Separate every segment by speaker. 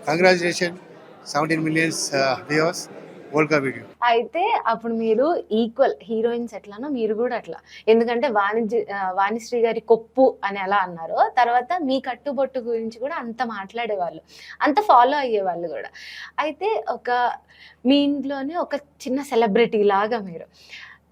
Speaker 1: Congratulations, 17 millions viewers. World Cup video.
Speaker 2: అయితే అప్పుడు మీరు ఈక్వల్ హీరోయిన్స్ ఎట్లానో మీరు కూడా అట్లా, ఎందుకంటే వాణిశ్రీ గారి కొప్పు అని ఎలా అన్నారో తర్వాత మీ కట్టుబొట్టు గురించి కూడా అంత మాట్లాడేవాళ్ళు, అంత ఫాలో అయ్యేవాళ్ళు కూడా. అయితే మీ ఇంట్లోనే ఒక చిన్న సెలబ్రిటీ లాగా మీరు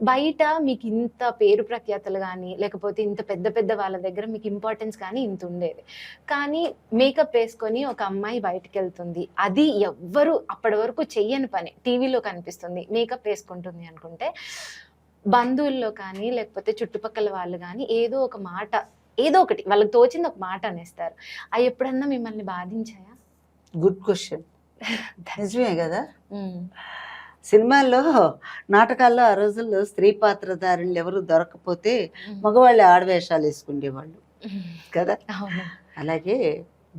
Speaker 2: బయట మీకు ఇంత పేరు ప్రఖ్యాతలు కానీ లేకపోతే ఇంత పెద్ద పెద్ద వాళ్ళ దగ్గర మీకు ఇంపార్టెన్స్ కానీ ఇంత ఉండేది, కానీ మేకప్ వేసుకొని ఒక అమ్మాయి బయటకు వెళ్తుంది, అది ఎవ్వరు అప్పటి వరకు చెయ్యని పని, టీవీలో కనిపిస్తుంది మేకప్ వేసుకుంటుంది అనుకుంటే బంధువుల్లో కానీ లేకపోతే చుట్టుపక్కల వాళ్ళు కానీ ఏదో ఒక మాట, ఏదో ఒకటి వాళ్ళకి తోచింది ఒక మాట అనేస్తారు. అవి ఎప్పుడన్నా మిమ్మల్ని బాధించాయా?
Speaker 3: Good question. నిజమే కదా, సినిమాల్లో నాటకాల్లో ఆ రోజుల్లో స్త్రీ పాత్రధారులు ఎవరు దొరకపోతే మగవాళ్ళు ఆడవేషాలు వేసుకునేవాళ్ళు కదా. అలాగే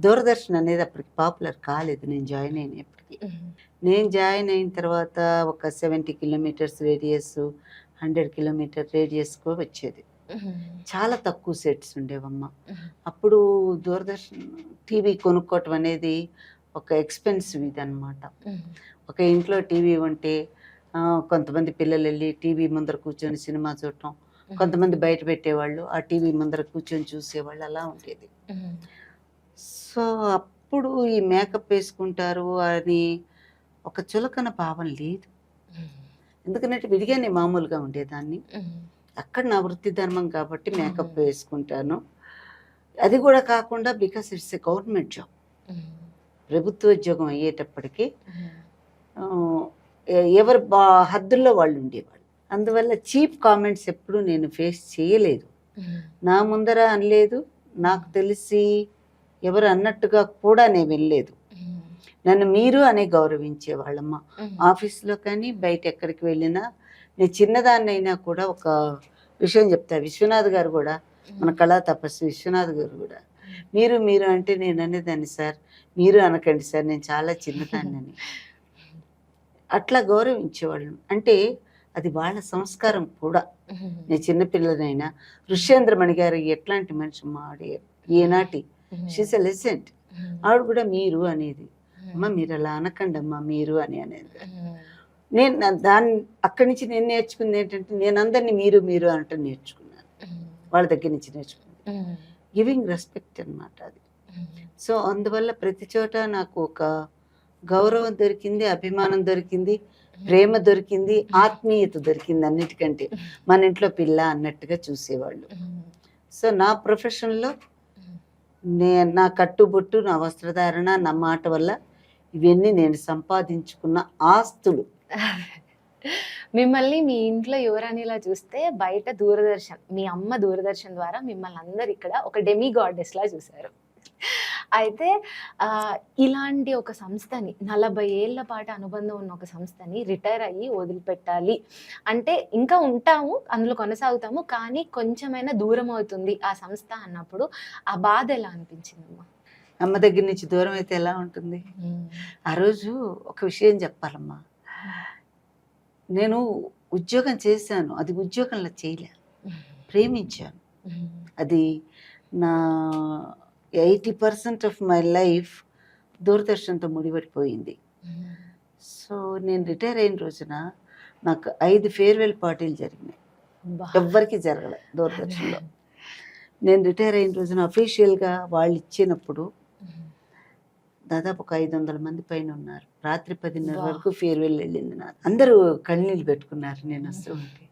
Speaker 3: దూరదర్శన్ అనేది అప్పటికి పాపులర్ కాలేదు నేను జాయిన్ అయినప్పటికీ. నేను జాయిన్ అయిన తర్వాత ఒక 70 కిలోమీటర్స్ రేడియస్, 100 కిలోమీటర్ రేడియస్కు వచ్చేది. చాలా తక్కువ సెట్స్ ఉండేవమ్మ. అప్పుడు దూరదర్శన్ టీవీ కొనుక్కోవటం అనేది ఒక ఎక్స్పెన్సివ్ ఇది అనమాట. ఒక ఇంట్లో టీవీ ఉంటే కొంతమంది పిల్లలు వెళ్ళి టీవీ ముందర కూర్చొని సినిమా చూడటం, కొంతమంది బయట పెట్టేవాళ్ళు, ఆ టీవీ ముందర కూర్చొని చూసేవాళ్ళు, అలా ఉండేది. సో అప్పుడు ఈ మేకప్ వేసుకుంటారు అని ఒక చులకన భావం లేదు. ఎందుకంటే విడిగానే మామూలుగా ఉండేదాన్ని. అక్కడ నా వృత్తి ధర్మం కాబట్టి మేకప్ వేసుకుంటాను. అది కూడా కాకుండా because it's a government job, ప్రభుత్వ ఉద్యోగం అయ్యేటప్పటికీ ఎవరు హద్దుల్లో వాళ్ళు ఉండేవాళ్ళు. అందువల్ల చీప్ కామెంట్స్ ఎప్పుడు నేను ఫేస్ చేయలేదు. నా ముందర అనలేదు, నాకు తెలిసి ఎవరు అన్నట్టుగా కూడా నేను వెళ్ళలేదు. నన్ను మీరు అనే గౌరవించేవాళ్ళమ్మ. ఆఫీస్లో కానీ బయట ఎక్కడికి వెళ్ళినా నేను చిన్నదాన్నైనా కూడా ఒక విషయం చెప్తా. విశ్వనాథ్ గారు కూడా, మన కళా తపస్వి విశ్వనాథ్ గారు కూడా, మీరు మీరు అంటే నేను అనేదాన్ని, సార్ మీరు అనకండి సార్, నేను చాలా చిన్నదాన్ని అని. అట్లా గౌరవించేవాళ్ళు. అంటే అది వాళ్ళ సంస్కారం కూడా. నేను చిన్నపిల్లనైనా ఋష్యేంద్రమణి గారు ఎట్లాంటి మనిషి మాడే ఏనాటి, షీస్ ఎ లెసెంట్. ఆవిడ కూడా మీరు అనేది, అమ్మ మీరు అలా అనకండి అమ్మ మీరు అని అనేది. నేను దాన్ని అక్కడి నుంచి నేను నేర్చుకుంది ఏంటంటే, నేను అందరినీ మీరు మీరు అనటం నేర్చుకున్నాను, వాళ్ళ దగ్గర నుంచి నేర్చుకున్నాను. గివింగ్ రెస్పెక్ట్ అనమాట అది. సో అందువల్ల ప్రతి చోట నాకు ఒక గౌరవం దొరికింది, అభిమానం దొరికింది, ప్రేమ దొరికింది, ఆత్మీయత దొరికింది. అన్నిటికంటే మన ఇంట్లో పిల్ల అన్నట్టుగా చూసేవాళ్ళు. సో నా ప్రొఫెషన్లో నా కట్టుబొట్టు, నా వస్త్రధారణ, నా మాట వల్ల ఇవన్నీ నేను సంపాదించుకున్న ఆస్తులు.
Speaker 2: మిమ్మల్ని మీ ఇంట్లో యువరాణిలా చూస్తే బయట దూరదర్శన్, మీ అమ్మ దూరదర్శన్ ద్వారా మిమ్మల్ని అందరు ఇక్కడ ఒక డెమి గాడెస్ లా చూశారు. అయితే ఇలాంటి ఒక సంస్థని 40 ఏళ్ల పాటు అనుబంధం ఉన్న ఒక సంస్థని రిటైర్ అయ్యి వదిలిపెట్టాలి అంటే, ఇంకా ఉంటాము అందులో కొనసాగుతాము కానీ కొంచెమైనా దూరం అవుతుంది ఆ సంస్థ అన్నప్పుడు ఆ బాధ ఎలా అనిపించిందమ్మా?
Speaker 3: అమ్మ దగ్గర నుంచి దూరం అయితే ఎలా ఉంటుంది? ఆ రోజు ఒక విషయం చెప్పాలమ్మా, నేను ఉద్యోగం చేశాను, అది ఉద్యోగంలో చేయలే, ప్రేమించాను. అది నా 80% ఆఫ్ మై లైఫ్ దూరదర్శన్తో ముడిపడిపోయింది. సో నేను రిటైర్ అయిన రోజున నాకు 5 ఫేర్వెల్ పార్టీలు జరిగినాయి, ఎవ్వరికి జరగలే దూరదర్శన్లో. నేను రిటైర్ అయిన రోజున అఫీషియల్గా వాళ్ళు ఇచ్చినప్పుడు దాదాపు ఒక 500 మంది పైన ఉన్నారు. రాత్రి 10:30 వరకు ఫేర్వెల్ వెళ్ళింది నాకు. అందరూ కళ్ళనీళ్ళు పెట్టుకున్నారు నేను వస్తూ ఉంటే,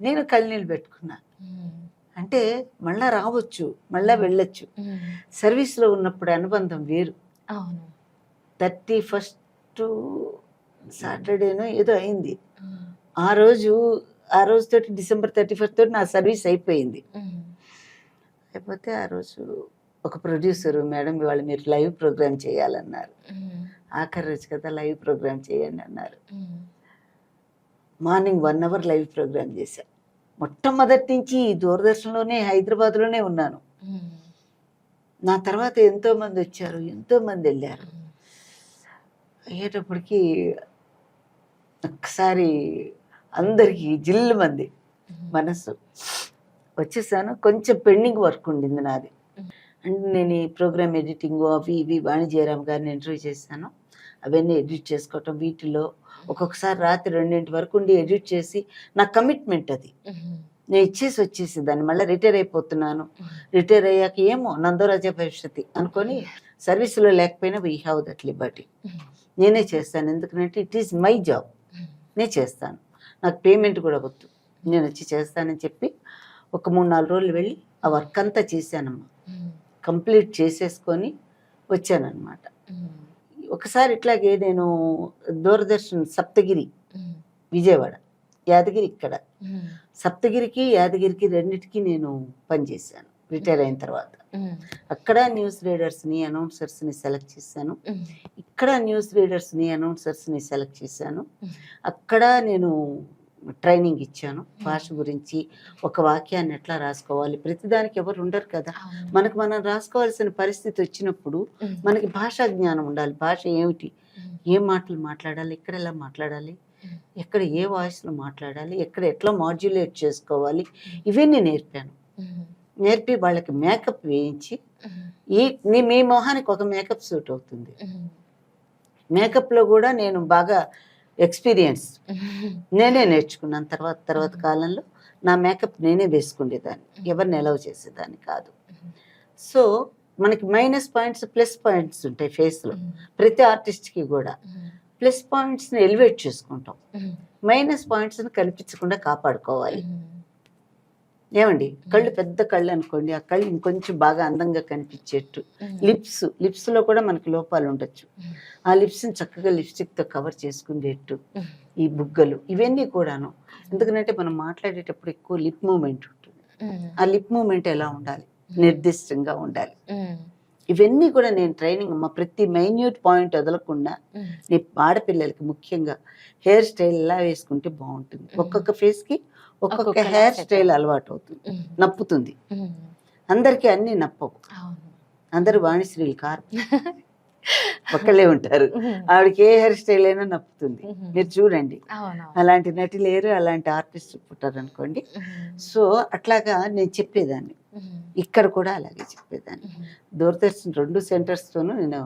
Speaker 3: నేను కళ్ళనీళ్ళు పెట్టుకున్నాను. అంటే మళ్ళా రావచ్చు, మళ్ళా వెళ్ళొచ్చు. సర్వీస్లో ఉన్నప్పుడు అనుబంధం వేరు. 31st సాటర్డేనో ఏదో అయింది. ఆ రోజుతో డిసెంబర్ 31st తోటి నా సర్వీస్ అయిపోయింది. అయిపోతే ఆ రోజు ఒక ప్రొడ్యూసరు, మేడం ఇవాళ మీరు లైవ్ ప్రోగ్రామ్ చేయాలన్నారు. ఆఖరి రోజు కదా, లైవ్ ప్రోగ్రామ్ చేయండి అన్నారు. మార్నింగ్ 1 hour లైవ్ ప్రోగ్రామ్ చేశాను. మొట్టమొదటి నుంచి దూరదర్శన్లోనే, హైదరాబాద్లోనే ఉన్నాను. నా తర్వాత ఎంతోమంది వచ్చారు, ఎంతోమంది వెళ్ళారు. అయ్యేటప్పటికి ఒకసారి అందరికీ జిల్లు మంది మనసు వచ్చేసాను. కొంచెం పెండింగ్ వర్క్ ఉండింది నాది. అండ్ నేను ఈ ప్రోగ్రామ్ ఎడిటింగ్ అవి ఇవి వాణిజ్యరామ్ గారిని ఇంటర్వ్యూ చేశాను. అవన్నీ ఎడిట్ చేసుకోవటం, వీటిలో ఒక్కొక్కసారి రాత్రి 2 వరకు ఉండి ఎడిట్ చేసి, నా కమిట్మెంట్ అది. నేను ఇచ్చేసి వచ్చేసేదాన్ని. మళ్ళీ రిటైర్ అయిపోతున్నాను, రిటైర్ అయ్యాక ఏమో నందో రాజా భవిష్యత్తు అనుకొని సర్వీస్లో లేకపోయినా వీ హ్యావ్ దట్ లిబర్టీ. నేనే చేస్తాను, ఎందుకంటే ఇట్ ఈస్ మై జాబ్, నేను చేస్తాను, నాకు పేమెంట్ కూడా వద్దు, నేను వచ్చి చేస్తానని చెప్పి ఒక 3-4 రోజులు వెళ్ళి ఆ వర్క్ అంతా చేశానమ్మా. కంప్లీట్ చేసేసుకొని వచ్చానన్నమాట. ఒకసారి ఇట్లాగే నేను దూరదర్శన్ సప్తగిరి, విజయవాడ, యాదగిరి ఇక్కడ, సప్తగిరికి యాదగిరికి రెండిటికి నేను పనిచేశాను రిటైర్ అయిన తర్వాత. అక్కడ న్యూస్ రీడర్స్ని అనౌన్సర్స్ని సెలెక్ట్ చేశాను, ఇక్కడ న్యూస్ రీడర్స్ని అనౌన్సర్స్ని సెలెక్ట్ చేశాను. అక్కడ నేను ట్రైనింగ్ ఇచ్చాను భాష గురించి, ఒక వాక్యాన్ని ఎట్లా రాసుకోవాలి, ప్రతిదానికి ఎవరు ఉండరు కదా, మనకు మనం రాసుకోవాల్సిన పరిస్థితి వచ్చినప్పుడు మనకి భాషా జ్ఞానం ఉండాలి. భాష ఏమిటి, ఏ మాటలు మాట్లాడాలి, ఎక్కడ ఎలా మాట్లాడాలి, ఎక్కడ ఏ వాయిస్లో మాట్లాడాలి, ఎక్కడ ఎట్లా మాడ్యులేట్ చేసుకోవాలి, ఇవన్నీ నేర్పాను. నేర్పి వాళ్ళకి మేకప్ వేయించి, మీ మొహానికి ఒక మేకప్ సూట్ అవుతుంది, మేకప్లో కూడా నేను బాగా ఎక్స్పీరియన్స్, నేనే నేర్చుకున్నాను. తర్వాత కాలంలో నా మేకప్ నేనే వేసుకునేదాన్ని, ఎవరిని అలౌ చేసేదాన్ని కాదు. సో మనకి మైనస్ పాయింట్స్ ప్లస్ పాయింట్స్ ఉంటాయి ఫేస్లో, ప్రతి ఆర్టిస్ట్కి కూడా. ప్లస్ పాయింట్స్ని ఎలివేట్ చేసుకుంటాం, మైనస్ పాయింట్స్ని కనిపించకుండా కాపాడుకోవాలి. ఏమండి, కళ్ళు పెద్ద కళ్ళు అనుకోండి, ఆ కళ్ళు ఇంకొంచెం బాగా అందంగా కనిపించేట్టు. లిప్స్లో కూడా మనకి లోపాలు ఉండొచ్చు, ఆ లిప్స్ని చక్కగా లిప్స్టిక్తో కవర్ చేసుకునేట్టు. ఈ బుగ్గలు ఇవన్నీ కూడాను, ఎందుకంటే మనం మాట్లాడేటప్పుడు ఎక్కువ లిప్ మూమెంట్ ఉంటుంది, ఆ లిప్ మూమెంట్ ఎలా ఉండాలి, నిర్దిష్టంగా ఉండాలి. ఇవన్నీ కూడా నేను ట్రైనింగ్ అమ్మ, ప్రతి మైన్యూట్ పాయింట్ వదలకుండా. నీ ఆడపిల్లలకి ముఖ్యంగా హెయిర్ స్టైల్ ఎలా వేసుకుంటే బాగుంటుంది, ఒక్కొక్క ఫేస్కి ఒక్కొక్క హెయిర్ స్టైల్ అలవాటు అవుతుంది, నప్పుతుంది. అందరికీ అన్నీ నప్పవు, అందరూ వాణిశ్రీలు కారు, ఒక్కళ్ళే ఉంటారు, ఆవిడకి ఏ హెయిర్ స్టైల్ అయినా నప్పుతుంది. మీరు చూడండి, అలాంటి నటి లేరు, అలాంటి ఆర్టిస్ట్ పుట్టారు అనుకోండి. సో అట్లాగా నేను చెప్పేదాన్ని, ఇక్కడ కూడా అలాగే చెప్పేదాన్ని. దూరదర్శన్ 2 సెంటర్స్తోనూ నేను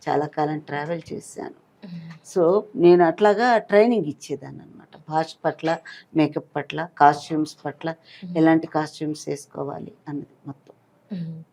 Speaker 3: చాలా కాలం ట్రావెల్ చేశాను. సో నేను అట్లాగా ట్రైనింగ్ ఇచ్చేదాన్ని అనమాట, భాష పట్ల, మేకప్ పట్ల, కాస్ట్యూమ్స్ పట్ల, ఎలాంటి కాస్ట్యూమ్స్ వేసుకోవాలి అన్నది మొత్తం.